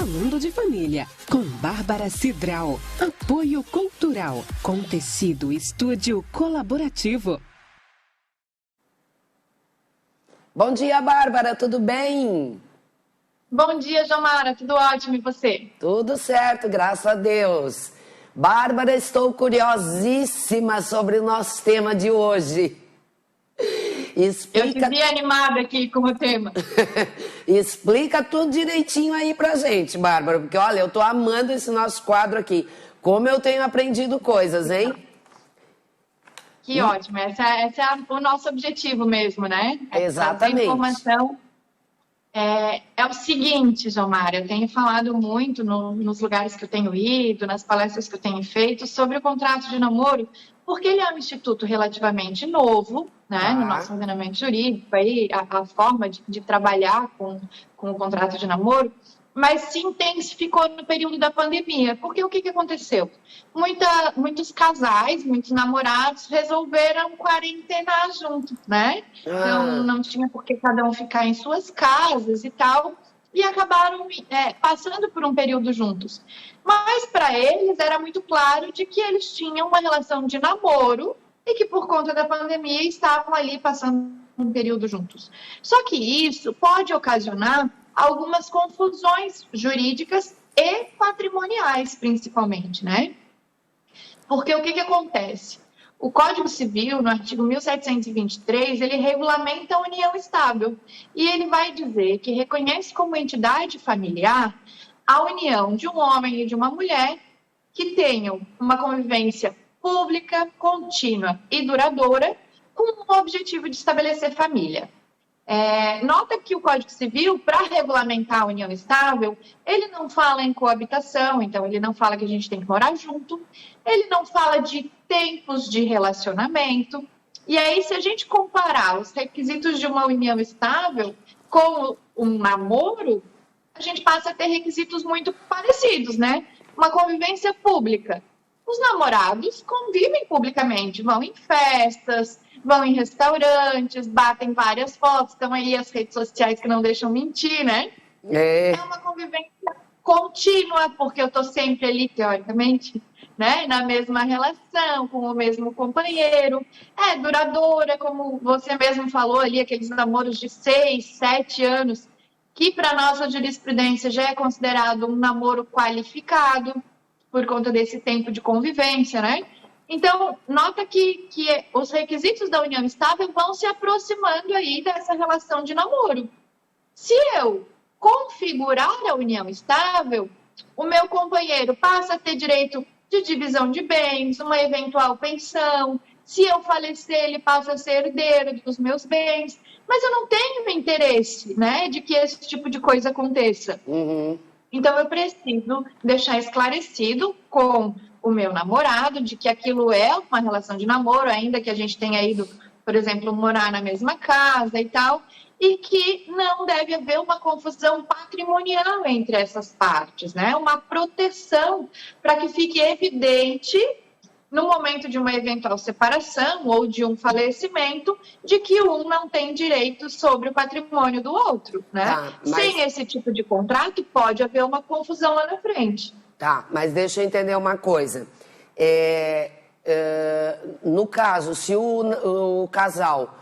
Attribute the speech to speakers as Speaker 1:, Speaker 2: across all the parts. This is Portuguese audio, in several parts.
Speaker 1: Falando de Família, com Bárbara Cidral. Apoio Cultural, com Tecido Estúdio Colaborativo.
Speaker 2: Bom dia, Bárbara, tudo bem?
Speaker 3: Bom dia, Jomara, tudo ótimo, e você?
Speaker 2: Tudo certo, graças a Deus. Bárbara, estou curiosíssima sobre o nosso tema de hoje.
Speaker 3: Eu te vi animada aqui com o tema.
Speaker 2: Explica tudo direitinho aí pra gente, Bárbara, porque olha, eu tô amando esse nosso quadro aqui. Como eu tenho aprendido coisas, hein?
Speaker 3: Que ótimo, esse é o nosso objetivo mesmo, né?
Speaker 2: Exatamente.
Speaker 3: Essa informação é o seguinte, Jomara, eu tenho falado muito nos lugares que eu tenho ido, nas palestras que eu tenho feito, sobre o contrato de namoro, porque ele é um instituto relativamente novo, né, no nosso ordenamento jurídico, aí, a forma de trabalhar com o contrato de namoro, mas se intensificou no período da pandemia. Porque o que aconteceu? Muitos casais, muitos namorados resolveram quarentenar junto, né? Não tinha por que cada um ficar em suas casas e tal, e acabaram passando por um período juntos. Mas para eles era muito claro de que eles tinham uma relação de namoro e que por conta da pandemia estavam ali passando um período juntos. Só que isso pode ocasionar algumas confusões jurídicas e patrimoniais, principalmente, né? Porque o que acontece? O Código Civil, no artigo 1723, ele regulamenta a união estável. E ele vai dizer que reconhece como entidade familiar a união de um homem e de uma mulher que tenham uma convivência pública, contínua e duradoura, com o objetivo de estabelecer família. Nota que o Código Civil, para regulamentar a união estável, ele não fala em coabitação, então ele não fala que a gente tem que morar junto, ele não fala de tempos de relacionamento. E aí, se a gente comparar os requisitos de uma união estável com um namoro, a gente passa a ter requisitos muito parecidos, né? Uma convivência pública. Os namorados convivem publicamente, vão em festas, vão em restaurantes, batem várias fotos, estão aí as redes sociais que não deixam mentir, né? É uma convivência contínua, porque eu estou sempre ali, teoricamente, né? Na mesma relação, com o mesmo companheiro. É duradoura, como você mesmo falou ali, aqueles namoros de 6, 7 anos, que para a nossa jurisprudência já é considerado um namoro qualificado, por conta desse tempo de convivência, né? Então, nota que os requisitos da união estável vão se aproximando aí dessa relação de namoro. Se eu configurar a união estável, o meu companheiro passa a ter direito de divisão de bens, uma eventual pensão. Se eu falecer, ele passa a ser herdeiro dos meus bens. Mas eu não tenho interesse, né, de que esse tipo de coisa aconteça. Então, eu preciso deixar esclarecido com o meu namorado de que aquilo é uma relação de namoro, ainda que a gente tenha ido, por exemplo, morar na mesma casa e tal, e que não deve haver uma confusão patrimonial entre essas partes, né? Uma proteção para que fique evidente, no momento de uma eventual separação ou de um falecimento, de que um não tem direito sobre o patrimônio do outro, né? Sem esse tipo de contrato, pode haver uma confusão lá na frente.
Speaker 2: Tá, mas deixa eu entender uma coisa. No caso, se o casal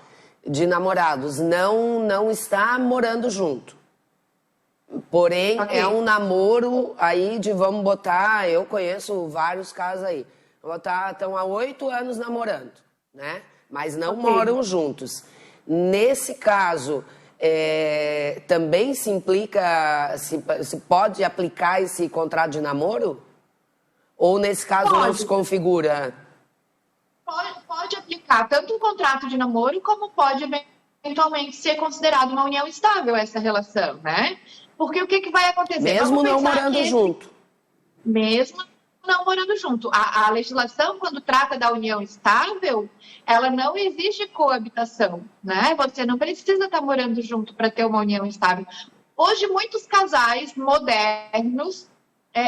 Speaker 2: de namorados não está morando junto, porém é um namoro aí de, vamos botar, eu conheço vários casos aí, estão há 8 anos namorando, né? Mas não moram juntos. Nesse caso, também se implica, se pode aplicar esse contrato de namoro? Ou nesse caso não se configura?
Speaker 3: Pode aplicar tanto um contrato de namoro, como pode eventualmente ser considerado uma união estável essa relação, né? Porque o que vai acontecer?
Speaker 2: Mesmo não morando junto.
Speaker 3: Mesmo não morando junto. A legislação, quando trata da união estável, ela não exige coabitação, né? Você não precisa estar morando junto para ter uma união estável. Hoje, muitos casais modernos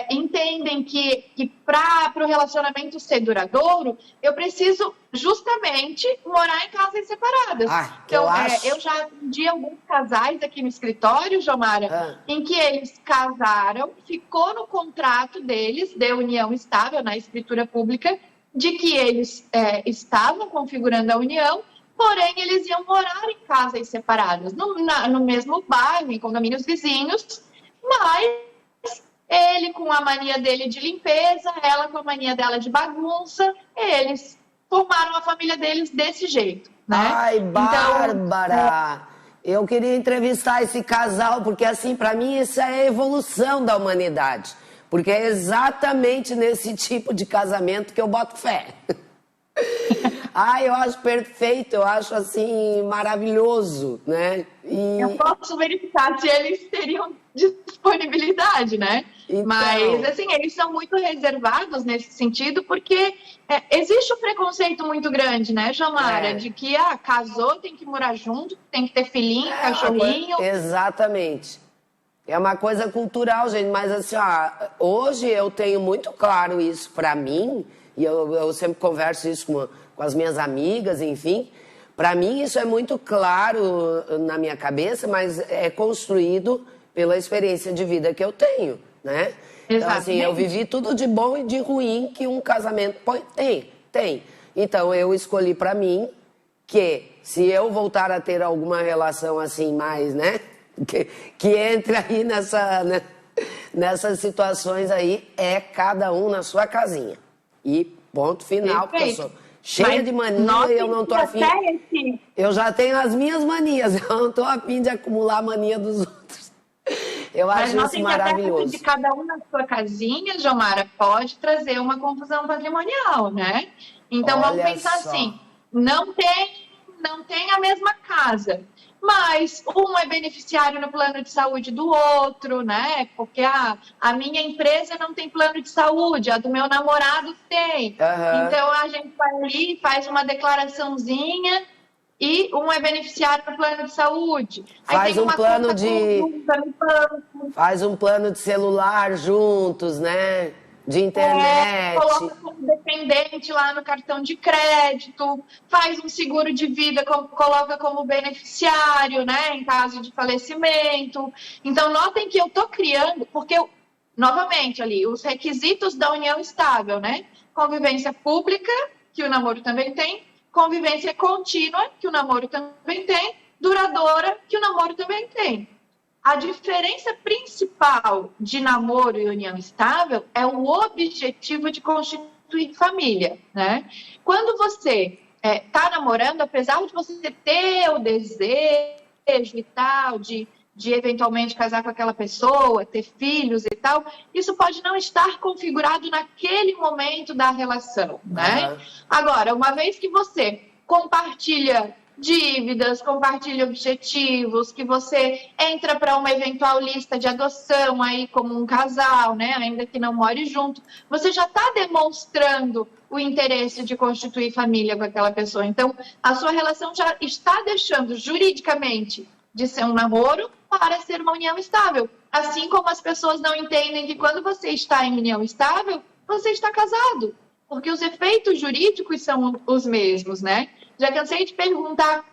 Speaker 3: entendem que para o relacionamento ser duradouro, eu preciso justamente morar em casas separadas. Então, eu já atendi alguns casais aqui no escritório, Jomara, em que eles casaram, ficou no contrato deles, de união estável, na escritura pública, de que eles estavam configurando a união, porém eles iam morar em casas separadas, no mesmo bairro, em condomínios vizinhos, mas ele com a mania dele de limpeza, ela com a mania dela de bagunça, eles formaram a família deles desse jeito, né?
Speaker 2: Ai, Bárbara! Eu queria entrevistar esse casal, porque assim, para mim isso é a evolução da humanidade. Porque é exatamente nesse tipo de casamento que eu boto fé. Eu acho perfeito, eu acho assim, maravilhoso, né?
Speaker 3: Eu posso verificar se eles teriam disponibilidade, né? Então... Mas, assim, eles são muito reservados nesse sentido, porque existe um preconceito muito grande, né, Jomara? De que, casou, tem que morar junto, tem que ter filhinho, cachorrinho.
Speaker 2: Exatamente. É uma coisa cultural, gente, mas assim, hoje eu tenho muito claro isso pra mim, e eu sempre converso isso com as minhas amigas, enfim. Pra mim isso é muito claro na minha cabeça, mas é construído pela experiência de vida que eu tenho, né? Então, assim, eu vivi tudo de bom e de ruim que um casamento tem. Então, eu escolhi pra mim que se eu voltar a ter alguma relação assim mais, né? Que entre aí nessas situações aí, cada um na sua casinha. E ponto final, porque eu sou cheia de mania e eu não tô afim. Eu já tenho as minhas manias, eu não tô afim de acumular a mania dos outros. Eu acho isso maravilhoso.
Speaker 3: De cada um na sua casinha, Jomara, pode trazer uma confusão patrimonial, né? Então vamos pensar assim, não tem a mesma casa, mas um é beneficiário no plano de saúde do outro, né? Porque a minha empresa não tem plano de saúde, a do meu namorado tem. Então a gente vai ali, faz uma declaraçãozinha e um é beneficiário no plano de saúde.
Speaker 2: Faz um plano de celular juntos, né? De internet.
Speaker 3: Coloca como dependente lá no cartão de crédito, faz um seguro de vida, coloca como beneficiário, né, em caso de falecimento. Então, notem que eu estou criando, porque, novamente, ali, os requisitos da união estável, né? Convivência pública, que o namoro também tem, convivência contínua, que o namoro também tem, duradoura, que o namoro também tem. A diferença principal de namoro e união estável é o objetivo de constituir família, né? Quando você está namorando, apesar de você ter o desejo e tal, de eventualmente casar com aquela pessoa, ter filhos e tal, isso pode não estar configurado naquele momento da relação, né? Agora, uma vez que você compartilha dívidas, compartilha objetivos, que você entra para uma eventual lista de adoção aí como um casal, né, ainda que não more junto, você já está demonstrando o interesse de constituir família com aquela pessoa. Então, a sua relação já está deixando juridicamente de ser um namoro para ser uma união estável. Assim como as pessoas não entendem que quando você está em união estável, você está casado, porque os efeitos jurídicos são os mesmos, né? Já cansei de perguntar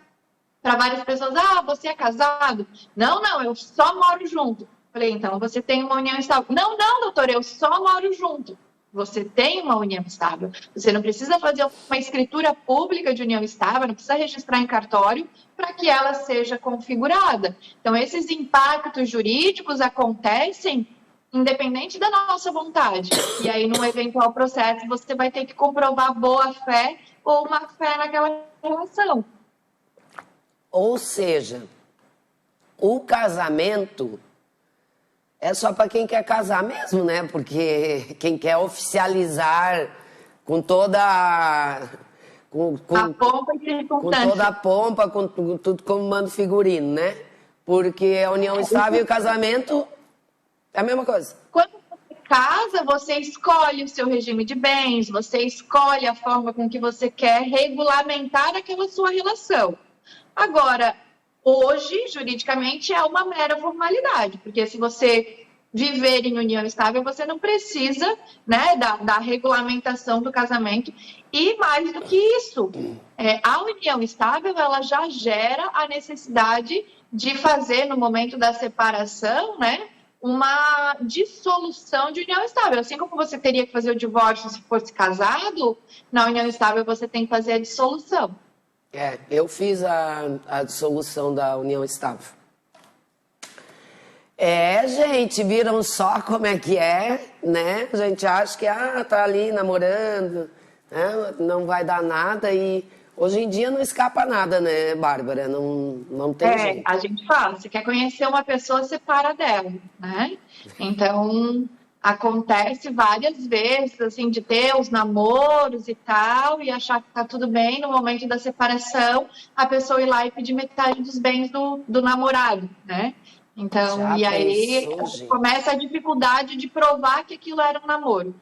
Speaker 3: para várias pessoas, você é casado? Não, eu só moro junto. Falei, então, você tem uma união estável? Não, doutor, eu só moro junto. Você tem uma união estável. Você não precisa fazer uma escritura pública de união estável, não precisa registrar em cartório para que ela seja configurada. Então, esses impactos jurídicos acontecem independente da nossa vontade. E aí, num eventual processo, você vai ter que comprovar boa-fé ou má fé naquela relação.
Speaker 2: Ou seja, o casamento é só para quem quer casar mesmo, né? Porque quem quer oficializar com toda a
Speaker 3: pompa e circunstância.
Speaker 2: Com toda a pompa, com tudo como manda o figurino, né? Porque a união estável e o casamento é a mesma coisa.
Speaker 3: Quando você casa, você escolhe o seu regime de bens, você escolhe a forma com que você quer regulamentar aquela sua relação. Agora, hoje, juridicamente, é uma mera formalidade, porque se você viver em união estável, você não precisa, né, da regulamentação do casamento. E mais do que isso, a união estável, ela já gera a necessidade de fazer, no momento da separação, né, uma dissolução de união estável. Assim como você teria que fazer o divórcio se fosse casado, na união estável você tem que fazer a dissolução.
Speaker 2: Eu fiz a dissolução da união estável. Gente, viram só como é que é, né? A gente acha que, tá ali namorando, né? Não vai dar nada e hoje em dia não escapa nada, né, Bárbara? Não tem jeito.
Speaker 3: A gente fala, você quer conhecer uma pessoa, separa dela, né? Então, acontece várias vezes, assim, de ter os namoros e tal, e achar que tá tudo bem, no momento da separação, a pessoa ir lá e pedir metade dos bens do namorado, né? Então, aí começa a dificuldade de provar que aquilo era um namoro.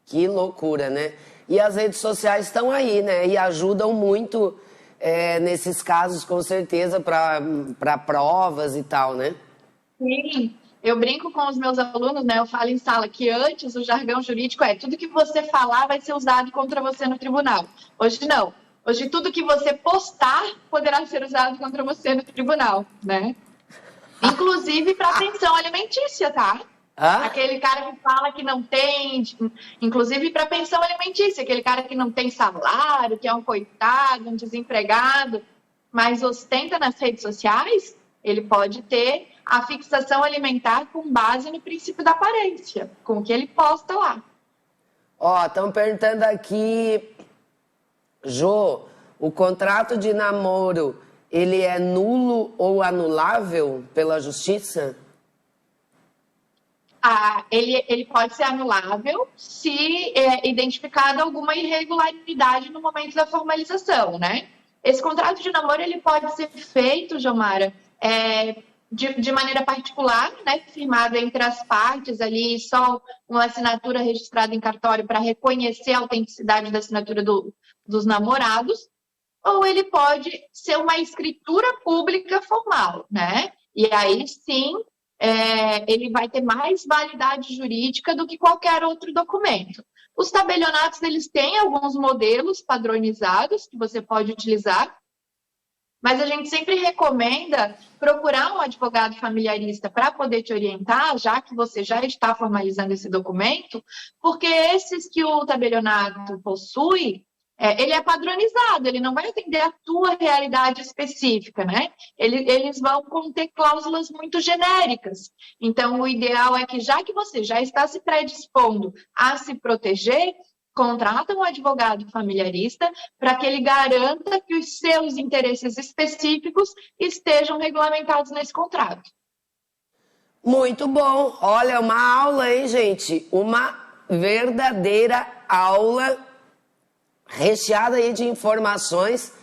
Speaker 2: Que loucura, né? E as redes sociais estão aí, né? E ajudam muito nesses casos, com certeza, para provas e tal, né?
Speaker 3: Sim. Eu brinco com os meus alunos, né? Eu falo em sala que antes o jargão jurídico tudo que você falar vai ser usado contra você no tribunal. Hoje não. Hoje tudo que você postar poderá ser usado contra você no tribunal, né? Inclusive para pensão alimentícia, tá? Aquele cara que fala que não tem, inclusive para pensão alimentícia, aquele cara que não tem salário, que é um coitado, um desempregado, mas ostenta nas redes sociais, ele pode ter a fixação alimentar com base no princípio da aparência, com o que ele posta lá.
Speaker 2: Estão perguntando aqui, Jô, o contrato de namoro, ele é nulo ou anulável pela justiça?
Speaker 3: Ele pode ser anulável se identificada alguma irregularidade no momento da formalização, né? Esse contrato de namoro, ele pode ser feito, Jomara, de maneira particular, né? Firmado entre as partes ali, só uma assinatura registrada em cartório para reconhecer a autenticidade da assinatura dos namorados, ou ele pode ser uma escritura pública formal, né? E aí, sim, ele vai ter mais validade jurídica do que qualquer outro documento. Os tabelionatos, eles têm alguns modelos padronizados que você pode utilizar, mas a gente sempre recomenda procurar um advogado familiarista para poder te orientar, já que você já está formalizando esse documento, porque esses que o tabelionato possui, ele é padronizado, ele não vai atender a tua realidade específica, né? Eles vão conter cláusulas muito genéricas. Então, o ideal é que, já que você já está se predispondo a se proteger, contrata um advogado familiarista para que ele garanta que os seus interesses específicos estejam regulamentados nesse contrato.
Speaker 2: Muito bom. Olha, uma aula, hein, gente? Uma verdadeira aula recheada aí de informações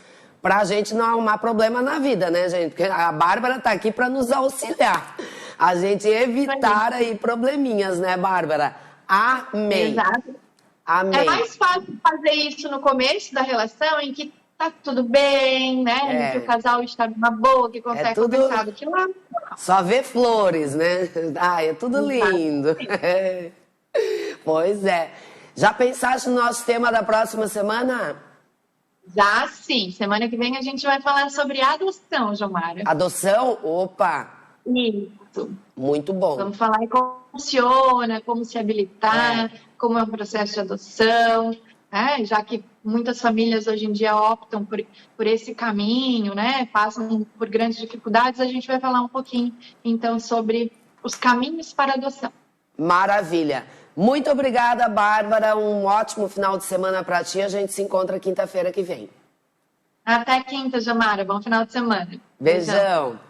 Speaker 2: para a gente não arrumar problema na vida, né, gente? Porque a Bárbara tá aqui para nos auxiliar. A gente evitar aí probleminhas, né, Bárbara? Amém.
Speaker 3: Exato.
Speaker 2: Amém.
Speaker 3: É mais fácil fazer isso no começo da relação, em que tá tudo bem, né? Em que o casal está numa boa, que consegue conversar do que lá.
Speaker 2: Só ver flores, né? É tudo lindo. Pois é. Já pensaste no nosso tema da próxima semana?
Speaker 3: Já sim. Semana que vem a gente vai falar sobre adoção, Jomara.
Speaker 2: Adoção? Opa!
Speaker 3: Isso.
Speaker 2: Muito bom.
Speaker 3: Vamos falar em como funciona, como se habilitar, como é o processo de adoção, né? Já que muitas famílias hoje em dia optam por esse caminho, né? Passam por grandes dificuldades, a gente vai falar um pouquinho, então, sobre os caminhos para a adoção.
Speaker 2: Maravilha. Muito obrigada, Bárbara. Um ótimo final de semana para ti. A gente se encontra quinta-feira que vem.
Speaker 3: Até quinta, Jomara. Bom final de semana.
Speaker 2: Beijão.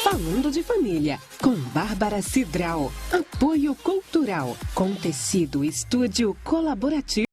Speaker 1: Falando de Família, com Bárbara Cidral. Apoio Cultural, com Tecido Estúdio Colaborativo.